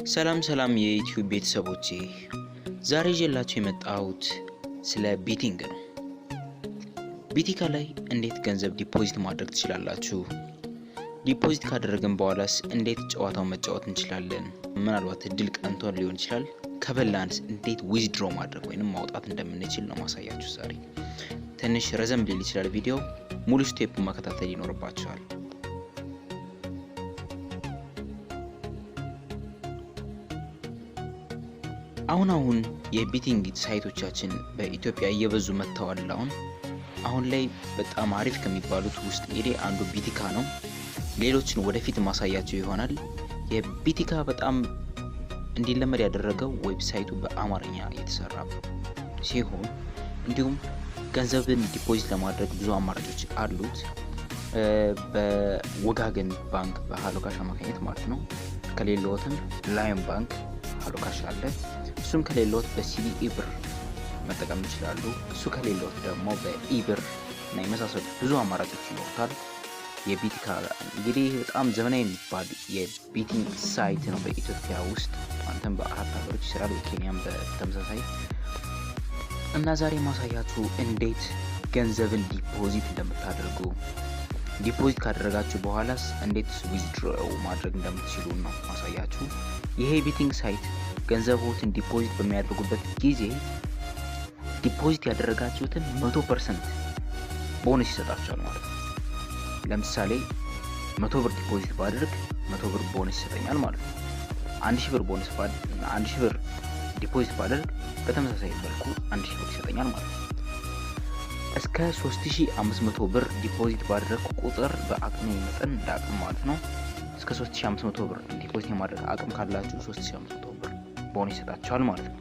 ሰላም የዩቲዩብ ቤተሰቦቼ፣ ዛሬ ይዤላችሁ የመጣሁት ስለ ቢቲንግ ነው። ቢቲካ ላይ እንዴት ገንዘብ ዲፖዚት ማድረግ ትችላላችሁ? ዲፖዚት ካደረግን በኋላስ እንዴት ጨዋታውን መጫወት እንችላለን? ምናልባት እድል ቀንቶን ሊሆን ይችላል። ከበላንስ እንዴት ዊዝድሮ ማድረግ ወይንም ማውጣት እንደምንችል ነው ማሳያችሁ ዛሬ። ትንሽ ረዘም ሊል ይችላል ቪዲዮ፣ ሙሉ ስቴፕ መከታተል ይኖርባችኋል። አሁን የቢቲንግ ሳይቶቻችን በኢትዮጵያ እየበዙ መጥተዋል። አሁን ላይ በጣም አሪፍ ከሚባሉት ውስጥ እንግዲህ አንዱ ቢቲካ ነው። ሌሎችን ወደፊት ማሳያቸው ይሆናል። የቢቲካ በጣም እንዲለመድ ያደረገው ዌብሳይቱ በአማርኛ የተሰራ ሲሆን እንዲሁም ገንዘብን ዲፖዚት ለማድረግ ብዙ አማራጮች አሉት። በወጋገን ባንክ በሃሎካሽ አማካኝነት ማለት ነው። ከሌሎትም ላየን ባንክ ሃሎካሽ አለ። እሱም ከሌሎት በሲቢኢ ብር መጠቀም ይችላሉ። እሱ ከሌሎት ደግሞ በኢብር እና የመሳሰሉት ብዙ አማራጮች ይኖሩታል። የቢቲካ እንግዲህ በጣም ዘመናዊ የሚባል የቢቲንግ ሳይት ነው በኢትዮጵያ ውስጥ። አንተም በአራት ሀገሮች ይሰራል፣ በኬንያም በተመሳሳይ እና ዛሬ ማሳያችሁ እንዴት ገንዘብን ዲፖዚት እንደምታደርጉ፣ ዲፖዚት ካደረጋችሁ በኋላስ እንዴት ዊዝድሮ ማድረግ እንደምትችሉ ነው ማሳያችሁ። ይሄ ቢቲንግ ሳይት ገንዘቦትን ዲፖዚት በሚያደርጉበት ጊዜ ዲፖዚት ያደረጋችሁትን 100% ቦነስ ይሰጣችኋል ማለት ነው። ለምሳሌ 100 ብር ዲፖዚት ባደርግ 100 ብር ቦነስ ይሰጠኛል ማለት ነው። 1000 ብር ቦነስ 1000 ብር ዲፖዚት ባደርግ በተመሳሳይ መልኩ 1000 ብር ይሰጠኛል ማለት ነው። እስከ 3500 ብር ዲፖዚት ባደረግ ቁጥር በአቅሜ መጠን እንዳቅም ማለት ነው። እስከ 3500 ብር ዲፖዚት የማድረግ አቅም ካላችሁ 3500 ብር ቦነስ ይሰጣችኋል ማለት ነው።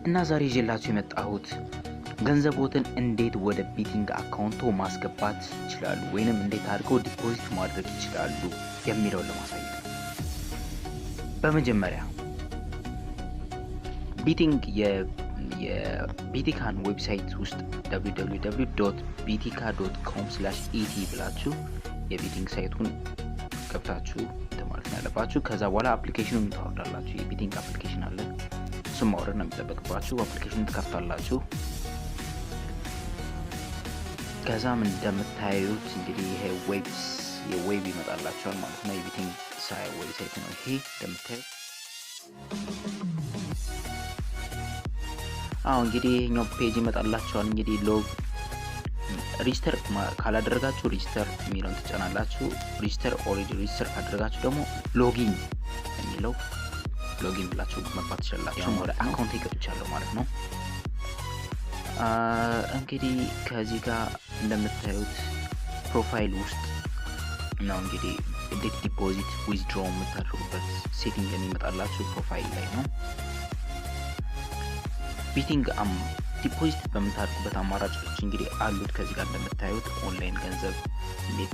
እና ዛሬ ይዤላችሁ የመጣሁት ገንዘቦትን እንዴት ወደ ቢቲንግ አካውንቶ ማስገባት ይችላሉ ወይንም እንዴት አድርገው ዲፖዚት ማድረግ ይችላሉ የሚለውን ለማሳየት ነው። በመጀመሪያ ቢቲንግ የቢቲካን ዌብሳይት ውስጥ www.bitika.com/et ብላችሁ የቢቲንግ ሳይቱን ገብታችሁ ማለት ያለባችሁ። ከዛ በኋላ አፕሊኬሽኑን ታወርዳላችሁ። የቢቲንግ አፕሊኬሽን አለ፣ እሱን ማውረድ ነው የሚጠበቅባችሁ። አፕሊኬሽኑን ትከፍታላችሁ። ከዛም እንደምታዩት እንግዲህ ይሄ ዌብ ይመጣላችኋል ማለት ነው። የቢቲንግ ዌብሳይት ነው ይሄ እንደምታዩት። እንግዲህ ይሄኛው ፔጅ ይመጣላችኋል። እንግዲህ ሬጂስተር ካላደረጋችሁ ሬጂስተር የሚለውን ትጫናላችሁ። ሬጂስተር ኦልሬዲ ሬጂስተር ካደረጋችሁ ደግሞ ሎጊን የሚለው ሎጊን ብላችሁ መግባት ትችላላችሁ። ወደ አካውንት ይገብቻለሁ ማለት ነው። እንግዲህ ከዚህ ጋር እንደምታዩት ፕሮፋይል ውስጥ ነው እንግዲህ እንዴት ዲፖዚት ዊዝድሮ የምታደርጉበት ሴቲንግ የሚመጣላችሁ ፕሮፋይል ላይ ነው። ቢቲንግ ዲፖዚት በምታደርጉበት አማራጮች እንግዲህ አሉት። ከዚህ ጋር እንደምታዩት ኦንላይን ገንዘብ እንዴት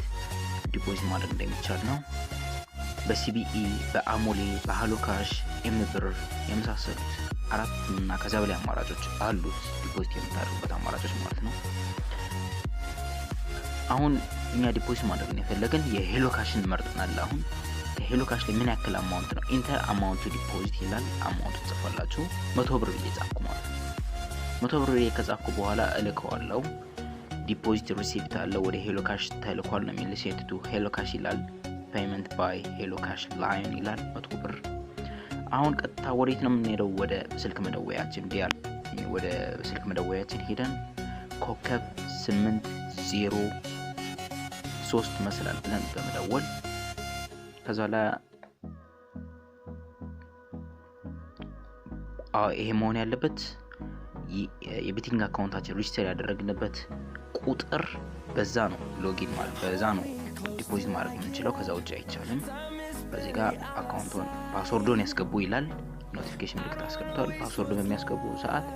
ዲፖዚት ማድረግ እንደሚቻል ነው። በሲቢኢ፣ በአሞሌ፣ በሃሎካሽ፣ ኤምብር የመሳሰሉት 4 እና ከዛ በላይ አማራጮች አሉት ዲፖዚት የምታደርጉበት አማራጮች ማለት ነው። አሁን እኛ ዲፖዚት ማድረግ ነው የፈለግን የሄሎካሽን መርጠናል። አሁን የሄሎካሽ ላይ ምን ያክል አማውንት ነው ኢንተር አማውንት ዲፖዚት ይላል። አማውንት ጽፋላችሁ 100 ብር እየጻፍኩ ማለት ነው። 100 ብር ከጻፍኩ በኋላ እልከዋለሁ። ዲፖዚት ሪሲፕት አለ፣ ወደ ሄሎካሽ ተልኳል ነው የሚል ሴንድ ቱ ሄሎካሽ ይላል። ፔመንት ባይ ሄሎካሽ ላየን ይላል 100 ብር። አሁን ቀጥታ ወዴት ነው የምንሄደው? ወደ ስልክ መደወያችን ወደ ስልክ መደወያችን ሄደን ኮከብ 803 መስላል ብለን በመደወል ከዛ ላይ ይሄ መሆን ያለበት የቢቲንግ አካውንታችን ሬጂስተር ያደረግንበት ቁጥር በዛ ነው ሎጊን ማለት በዛ ነው ዲፖዚት ማድረግ የምንችለው። ከዛ ውጭ አይቻልም። በዚህ ጋር አካውንቱን ፓስወርዱን ያስገቡ ይላል። ኖቲፊኬሽን ምልክት አስገብቷል። ፓስወርዱን በሚያስገቡ ሰዓት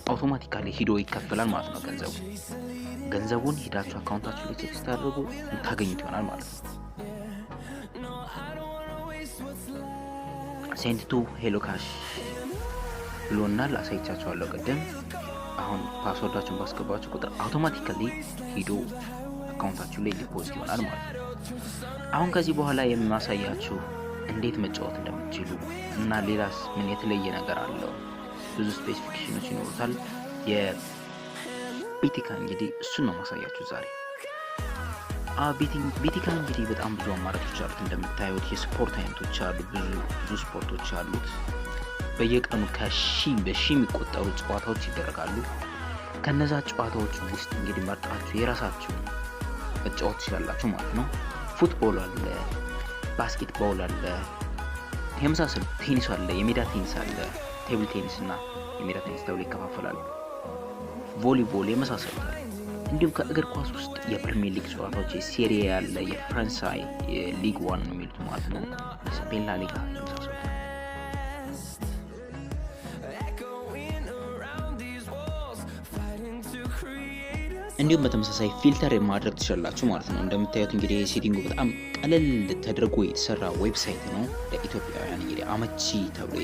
አውቶማቲካሊ ሂዶ ይከፈላል ማለት ነው። ገንዘቡን ሄዳችሁ አካውንታችሁ ላይ ቼክ ስታደርጉ ታገኙት ይሆናል ማለት ነው። ሴንት ቱ ሄሎ ካሽ ብሎናል፣ አሳይቻችኋለሁ ቅድም። አሁን ፓስወርዳችሁን ባስገባችሁ ቁጥር አውቶማቲካሊ ሂዶ አካውንታችሁ ላይ ዲፖዚት ይሆናል ማለት ነው። አሁን ከዚህ በኋላ የማሳያችሁ እንዴት መጫወት እንደምትችሉ እና ሌላስ ምን የተለየ ነገር አለው፣ ብዙ ስፔሲፊኬሽኖች ይኖሩታል። የቢቲካ እንግዲህ እሱን ነው ማሳያችሁ ዛሬ። ቢቲካ እንግዲህ በጣም ብዙ አማራጮች አሉት። እንደምታዩት የስፖርት አይነቶች አሉ፣ ብዙ ስፖርቶች አሉት። በየቀኑ በሺ የሚቆጠሩ ጨዋታዎች ይደረጋሉ። ከነዛ ጨዋታዎች ውስጥ እንግዲህ መርጣችሁ የራሳችሁን መጫወት ትችላላችሁ ማለት ነው። ፉትቦል አለ፣ ባስኬትቦል አለ፣ የመሳሰሉ ቴኒስ አለ፣ የሜዳ ቴኒስ አለ። ቴብል ቴኒስ እና የሜዳ ቴኒስ ተብሎ ይከፋፈላሉ። ቮሊቦል የመሳሰሉት አለ። እንዲሁም ከእግር ኳስ ውስጥ የፕሪሚየር ሊግ ጨዋታዎች የሴሪያ ያለ፣ የፈረንሳይ ሊግ ዋን ነው የሚሉት ማለት ነው፣ ስፔን ላ ሊጋ የመሳሰሉት። እንዲሁም በተመሳሳይ ፊልተር ማድረግ ትችላላችሁ ማለት ነው። እንደምታዩት እንግዲህ ሴቲንጉ በጣም ቀለል ተደርጎ የተሰራ ዌብሳይት ነው። ለኢትዮጵያውያን እንግዲህ አመቺ ተብሎ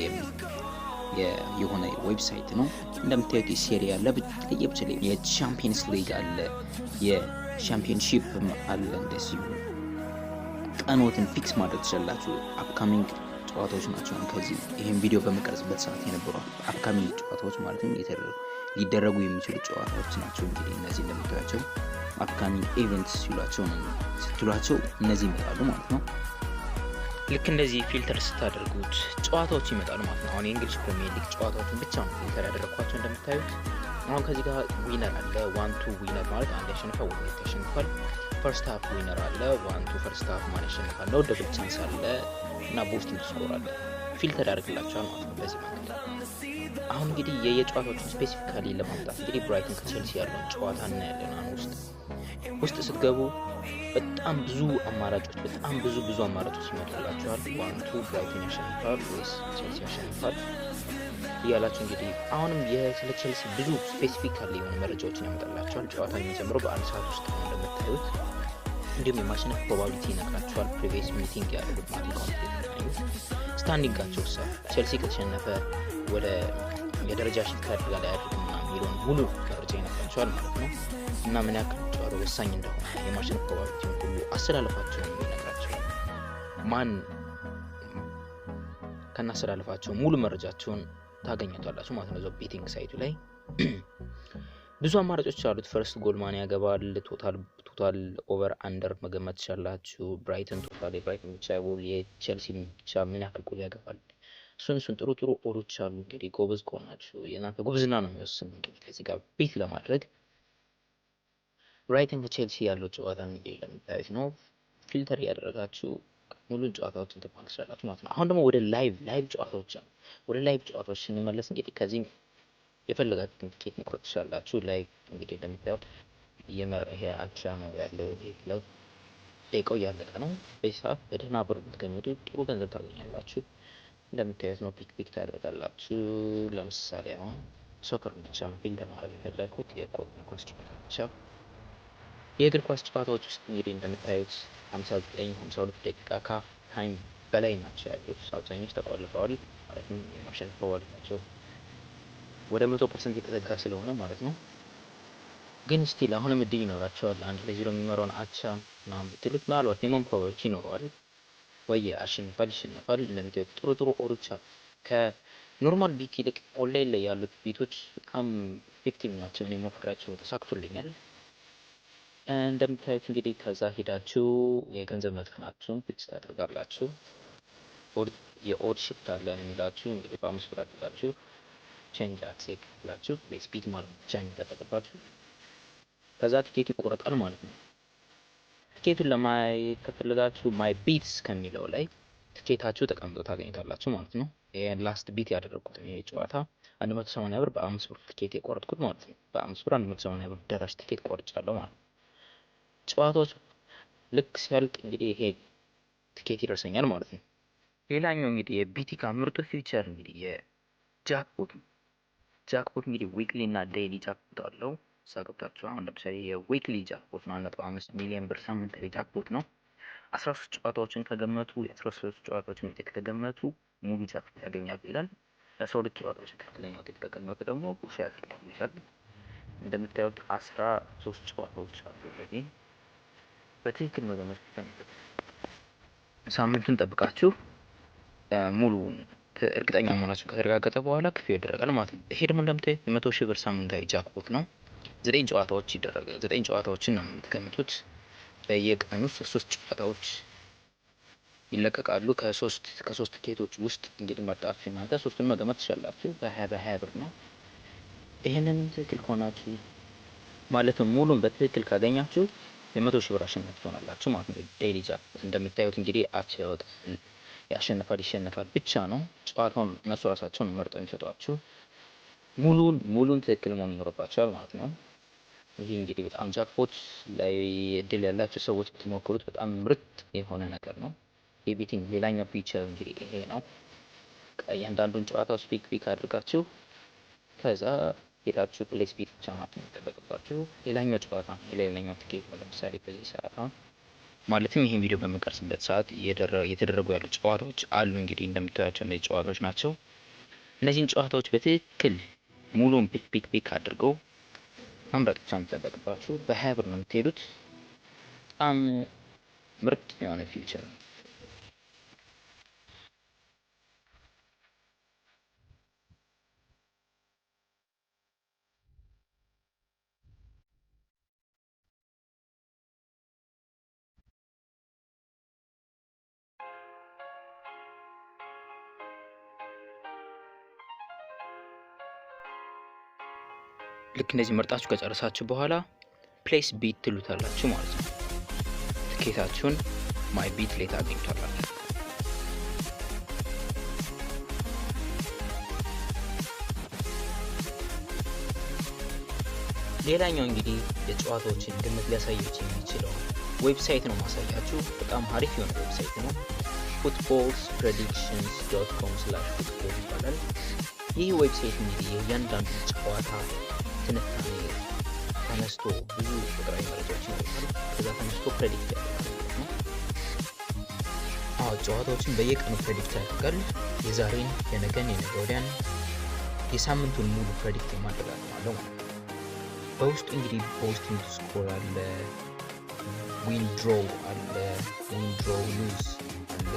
የሆነ ዌብሳይት ነው። እንደምታዩት የሴሪያ ለየብቻ የቻምፒየንስ ሊግ አለ፣ የቻምፒየንሺፕ አለ። እንደዚሁ ቀኖትን ፊክስ ማድረግ ትችላላችሁ። አፕካሚንግ ጨዋታዎች ናቸው። ከዚህ ይህን ቪዲዮ በመቀረጽበት ሰዓት የነበሩ አፕካሚንግ ጨዋታዎች ማለትም ሊደረጉ የሚችሉ ጨዋታዎች ናቸው። እንግዲህ እነዚህ እንደምታዩቸው አፕካሚንግ ኢቨንትስ ስትሏቸው እነዚህ ይመጣሉ ማለት ነው። ልክ እንደዚህ ፊልተር ስታደርጉት ጨዋታዎች ይመጣሉ ማለት ነው። አሁን የእንግሊዝ ፕሪሚየር ሊግ ጨዋታዎችን ብቻ ነው ፊልተር ያደረግኳቸው እንደምታዩት። አሁን ከዚህ ጋር ዊነር አለ። 1-2 ዊነር ማለት አንድ ያሸንፋል ወይ ያሸንፋል። ፈርስት ሃፍ ዊነር አለ። 1-2 ፈርስት ሃፍ ማን ያሸንፋል ነው። ደብል ቻንስ አለ እና ቦስቲንግ ስኮር አለ። ፊልተር ያደርግላቸዋል ማለት ነው በዚህ መንገድ። አሁን እንግዲህ የጨዋታዎችን ስፔሲፊካሊ ለማምጣት እንግዲህ ብራይተን ከቼልሲ ያለውን ጨዋታ እናያለን። አሁን ውስጥ ስትገቡ በጣም ብዙ አማራጮች ብዙ አማራጮች ይመጣላችኋል። 1-2 ብራይተን ያሸንፋል ወይስ ቼልሲ ያሸንፋል እያላችሁ እንግዲህ አሁንም ስለ ቼልሲ ብዙ ስፔሲፊካሊ የሆኑ መረጃዎችን ያመጣላችኋል። ጨዋታ የሚጀምረው በአንድ ሰዓት ውስጥ ነው እንደምታዩት። እንዲሁም የማሸነፍ ፕሮባቢሊቲ ይነግራችኋል። ፕሪቪየስ ሚቲንግ ያደረጉት ስታንዲንጋቸው ቼልሲ ከተሸነፈ ወደ የደረጃ ሽንት ያደርጋል አያደርግም የሚለውን ሙሉ መረጃ ይነግራችኋል ማለት ነው። እና ምን ያክል ጨዋታው ወሳኝ እንደሆነ የማሸነፍ ፕሮባቢሊቲውን ሁሉ አስተላለፋቸውን ይነግራችኋል። ማን ከናስተላለፋቸው ሙሉ መረጃቸውን ታገኙታላችሁ ማለት ነው። ቤቲንግ ሳይቱ ላይ ብዙ አማራጮች አሉት። ፈርስት ጎል ማን ያገባል፣ ቶታል ኦቨር አንደር መገመት ትችላላችሁ። ብራይተን ቶታል የብራይተን ብቻ ጎል፣ የቼልሲ ብቻ ምን ያክል ጎል ያገባል፣ እሱን ጥሩ ኦዶች አሉ። እንግዲህ ጎበዝ ከሆናችሁ የእናንተ ጉብዝና ነው የሚወስነው። እንግዲህ ከዚህ ጋር ቤት ለማድረግ ብራይተን ከቼልሲ ያለው ጨዋታ እንግዲህ ለምታዩት ነው። ፊልተር ያደረጋችሁ ሙሉን ጨዋታዎችን ተባል ትችላላችሁ ማለት ነው። አሁን ደግሞ ወደ ላይቭ ጨዋታዎች አሉ። ወደ ላይቭ ጨዋታዎች ስንመለስ እንግዲህ ከዚህ የፈለጋችሁትን ቲኬት መቁረጥ ትችላላችሁ። ላይቭ እንግዲህ እንደምታዩት ይሄ አቻ ነው ያለው። ይሄ ክለብ ደቂቃው እያለቀ ነው። በዚህ ሰዓት በደህና ብር ብትገምቱ ጥሩ ገንዘብ ታገኛላችሁ። እንደምታዩት ነው። ፒክ ታደርጋላችሁ። ለምሳሌ አሁን ሶከር ብቻ ፊልም ለማድረግ የፈለኩት የእግር ኳስ ጨዋታዎች ውስጥ እንግዲህ እንደምታዩት 59-52 ደቂቃ ከታይም በላይ ናቸው ያሉት። አብዛኞቹ ተቆልፈዋል ማለት ነው። የማሸነፍ ፕሮባቢሊቲያቸው ወደ 100% የተጠጋ ስለሆነ ማለት ነው። ግን ስቲል አሁንም እድል ይኖራቸዋል። 1-0 የሚመራውን አቻ ምናምን ብትሉት ምናልባት የመሆን ፕሮባቢሊቲ ይኖረዋል። ወይ ይሸነፋል። እንደምታዩት ጥሩ ኦዶች አሉ። ከኖርማል ቢት ይልቅ ኦንላይን ላይ ያሉት ቢቶች በጣም ኢፌክቲቭ ናቸው። እኔ ሞክሬያቸው ተሳክቶልኛል። እንደምታዩት እንግዲህ ከዛ ሄዳችሁ የገንዘብ መጠናችሁን ፊክስ ታደርጋላችሁ። የኦድ ሽፍት አለ የሚላችሁ እንግዲህ በ5 ብር አድርጋችሁ ቼንጅ አክሴፕት ብላችሁ በስፒድ ማለት ብቻ የሚጠቀጥባችሁ ከዛ ቲኬት ይቆረጣል ማለት ነው። ቲኬቱን ለማየት ከፈለጋችሁ ማይ ቢትስ ከሚለው ላይ ቲኬታችሁ ተቀምጦ ታገኙታላችሁ ማለት ነው። ይሄን ላስት ቢት ያደረኩት ይሄ ጨዋታ 180 ብር በ5 ብር ቲኬት የቆረጥኩት ማለት ነው። በ5 ብር 180 ብር ደራሽ ቲኬት ቆርጫለሁ ማለት ነው። ጨዋታዎች ልክ ሲያልቅ እንግዲህ ይሄ ቲኬት ይደርሰኛል ማለት ነው። ሌላኛው እንግዲህ የቢቲካ ምርጡ ፊቸር እንግዲህ የጃክፖት እንግዲህ ዊክሊ እና ዴይሊ ጃክፖት አለው። ሳገብታችሁ አሁን ለምሳሌ የዊክሊ ጃክፖት ነው 1.5 ሚሊዮን ብር ሳምንታዊ ጃክፖት ነው። 13 ጨዋታዎችን ከገመቱ የ13 ጨዋታዎችን ውጤት ከገመቱ ሙሉ ጃክፖት ያገኛሉ ይላል። ለ12 ጨዋታዎች ትክክለኛ ውጤት ከቀመጡ ደግሞ ፑሽ ያደርጋል። እንደምታዩት 13 ጨዋታዎች አሉ። እንግዲህ በትክክል መገመት ሳምንቱን ጠብቃችሁ ሙሉ እርግጠኛ መሆናችሁ ከተረጋገጠ በኋላ ክፍያ ይደረጋል ማለት ነው። ይሄ ደግሞ እንደምታዩት 100,000 ብር ሳምንታዊ ጃክፖት ነው። 9 ጨዋታዎች ይደረጋል። 9 ጨዋታዎችን ነው የምትገምቱት። በየቀኑ 3 ጨዋታዎች ይለቀቃሉ። ከሶስት ቲኬቶች ውስጥ እንግዲህ መርጣችሁ እናንተ ሶስቱን መገመት ትችላላችሁ። በ20 ብር ነው። ይሄንን ትክክል ከሆናችሁ ማለትም ሙሉን በትክክል ካገኛችሁ የ100,000 ብር አሸናፊ ትሆናላችሁ ማለት ነው። ዴይሊ ጃክፖት እንደምታዩት እንግዲህ አቻ ያወጣል፣ ያሸንፋል፣ ይሸነፋል ብቻ ነው። ጨዋታውን እነሱ ራሳቸውን መርጠው የሚሰጧችሁ ሙሉን ትክክል መሆን ይኖርባቸዋል ማለት ነው። ይህ እንግዲህ በጣም ጃክፖት ላይ እድል ያላችሁ ሰዎች ብትሞክሩት በጣም ምርጥ የሆነ ነገር ነው። የቤቲንግ ሌላኛው ፊቸር እንግዲህ ይሄ ነው። እያንዳንዱን ጨዋታ ውስጥ ፒክ አድርጋችሁ ከዛ ሄዳችሁ ፕሌስ ቤት ብቻ ማለት ነው የሚጠበቅባችሁ። ሌላኛው ጨዋታ ነው የሌላኛው ትኬት ነው። ለምሳሌ በዚህ ሰዓት አሁን ማለትም ይሄን ቪዲዮ በምንቀርጽበት ሰዓት እየተደረጉ ያሉ ጨዋታዎች አሉ። እንግዲህ እንደምታዩቸው እነዚህ ጨዋታዎች ናቸው። እነዚህን ጨዋታዎች በትክክል ሙሉን ፒክ አድርገው መምረጥ ብቻ የሚጠበቅባችሁ። በ20 ብር ነው የምትሄዱት። በጣም ምርጥ የሆነ ፊቸር ነው። ልክ እንደዚህ መርጣችሁ ከጨረሳችሁ በኋላ ፕሌስ ቢት ትሉታላችሁ ማለት ነው። ትኬታችሁን ማይ ቢት ላይ ታገኙታላችሁ። ሌላኛው እንግዲህ የጨዋታዎችን ግምት ሊያሳያችሁ የሚችለው ዌብሳይት ነው ማሳያችሁ። በጣም አሪፍ የሆነ ዌብሳይት ነው። footballspredictions.com/football ይባላል። ይህ ዌብሳይት እንግዲህ የእያንዳንዱ ጨዋታ ትንታኔ ተነስቶ ብዙ ቁጥራዊ መረጃዎችን ያወጣል። ከዛ ተነስቶ ፕሬዲክት ያደርጋል ነው። ጨዋታዎችን በየቀኑ ፕሬዲክት ያደርጋል። የዛሬን፣ የነገን፣ የነገ ወዲያን፣ የሳምንቱን ሙሉ ፕሬዲክት የማድረግ አቅም አለው ማለት ነው። በውስጡ እንግዲህ ፖስቲንግ ስኮር አለ፣ ዊን ድሮው አለ፣ ዊን ድሮው ሉዝ አለ።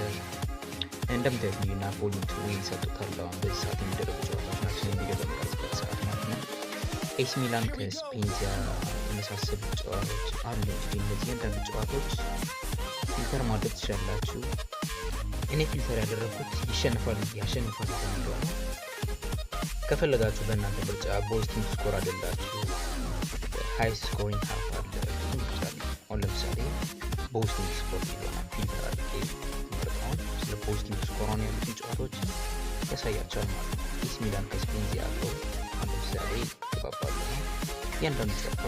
እንደምታዩት ናፖሊ ዊን ሰጥቶታል። አሁን በዚህ ሰዓት የሚደረጉ ጨዋታዎች ናቸው። ቪዲዮ በሚቀርጽበት ሰዓት ማለት ነው። ኤሲ ሚላን ከስፔንዚያ የመሳሰሉ ጨዋታዎች አሉ። እንግዲህ እነዚህ አንዳንድ ጨዋታዎች ፊልተር ማድረግ ትችላላችሁ። እኔ ፊልተር ያደረኩት ያሸንፋል የሚለው ነው። ከፈለጋችሁ በእናንተ ምርጫ ቦስቲንግ ስኮር አይደላችሁ ሃይ ስኮሪንግ ሃፍ አለ ይችላል። አሁን ለምሳሌ ቦስቲንግ ስኮር ይሆናል ፊልተር አድርጌ መርጣውን ስለ ቦስቲንግ ስኮር ነው ያሉትን ጨዋታዎችን ያሳያቸዋል ማለት ነው። ኤሲ ሚላን ከስፔንዚያ ያለው ለምሳሌ ተባባሉ ነው። እያንዳንዱ ጨዋታ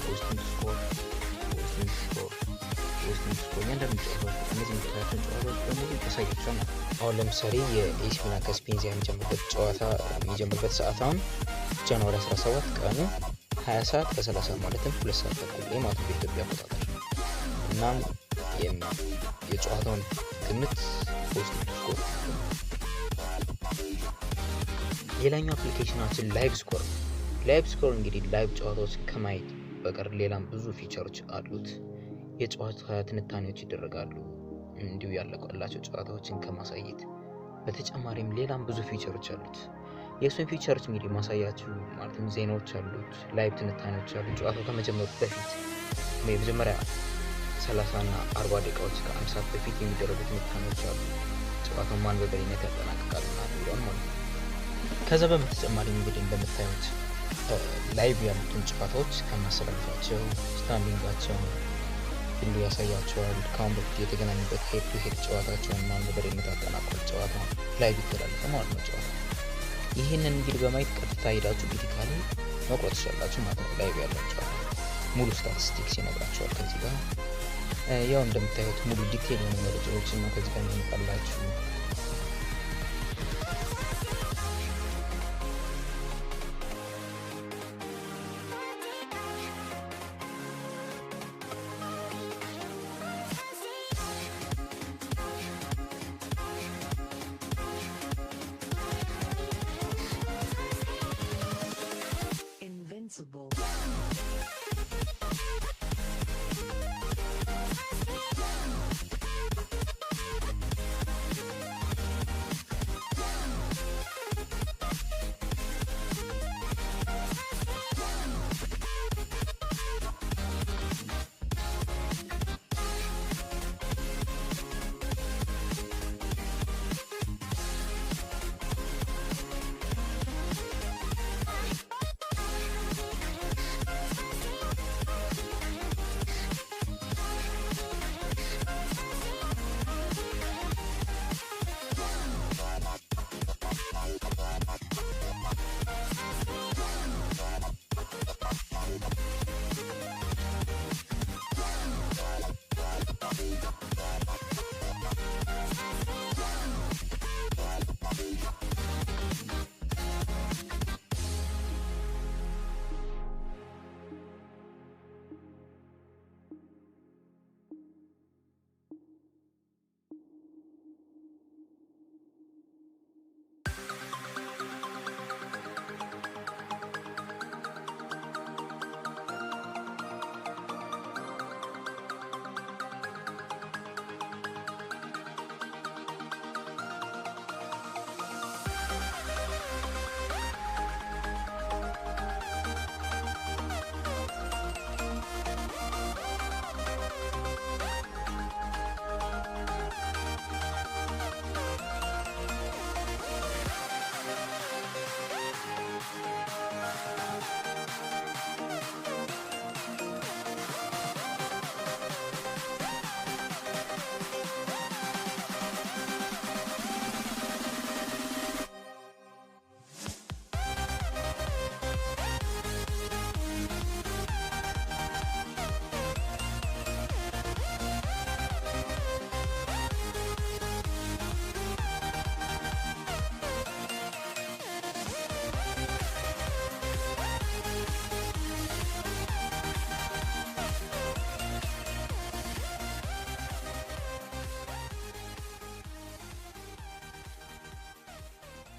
ቦስቲንግ ስኮር እያንዳንዱ ጨዋታ እነዚህ ምክንያቱን ጨዋታዎች በሙሉ ያሳያቸዋል ማለት ነው። አሁን ለምሳሌ የኤሲ ሚላን ከስፔንዚያ የሚጀምርበት ሰዓት አሁን ጃንዋሪ 17 ቀኑ 20 ሰዓት ከ30 ማለትም 2 ሰዓት ተኩል ላይ ማለት ነው በኢትዮጵያ አቆጣጠር። እናም የጨዋታውን ግምት ቦስቲንግ ስኮር። ሌላኛው አፕሊኬሽናችን ላይቭ ስኮር። ላይቭ ስኮር እንግዲህ ላይቭ ጨዋታዎች ከማየት በቀር ሌላም ብዙ ፊቸሮች አሉት። የጨዋታ ትንታኔዎች ይደረጋሉ፣ እንዲሁ ያለቀላቸው ጨዋታዎችን ከማሳየት በተጨማሪም ሌላም ብዙ ፊቸሮች አሉት። የእሱን ፊቸሮች እንግዲህ ማሳያችሁ ማለትም ዜናዎች አሉት፣ ላይቭ ትንታኔዎች አሉት። ጨዋታው ከመጀመሩ በፊት የመጀመሪያ 30 እና 40 ደቂቃዎች ከ1 ሰዓት በፊት የሚደረጉ ትንታኔዎች አሉ። ጨዋታው ማን በበላይነት ያጠናቅቃል የሚለውን ማለት ነው። ከዛ በተጨማሪ እንግዲህ እንደምታዩት ላይቭ ያሉትን ጨዋታዎች ከማሰለፋቸው ስታንዲንጋቸው ሁሉ ያሳያቸዋል። ከአሁን በፊት የተገናኙበት ሄድ ቱ ሄድ ጨዋታቸውን ማን በበላይነት ያጠናቅቃል ጨዋታ ላይቭ ይተላለፈ ማለት ነው ጨዋታ። ይህንን እንግዲህ በማየት ቀጥታ ሄዳችሁ ክሪቲካሊ መቁረጥ ትችላላችሁ ማለት ነው። ላይቭ ያለውን ጨዋታ ሙሉ ስታቲስቲክስ ይነግራቸዋል። ከዚህ ጋር ያው እንደምታዩት ሙሉ ዲቴል የሆኑ መረጃዎችን ነው ከዚህ ጋር የሚመጣላችሁ።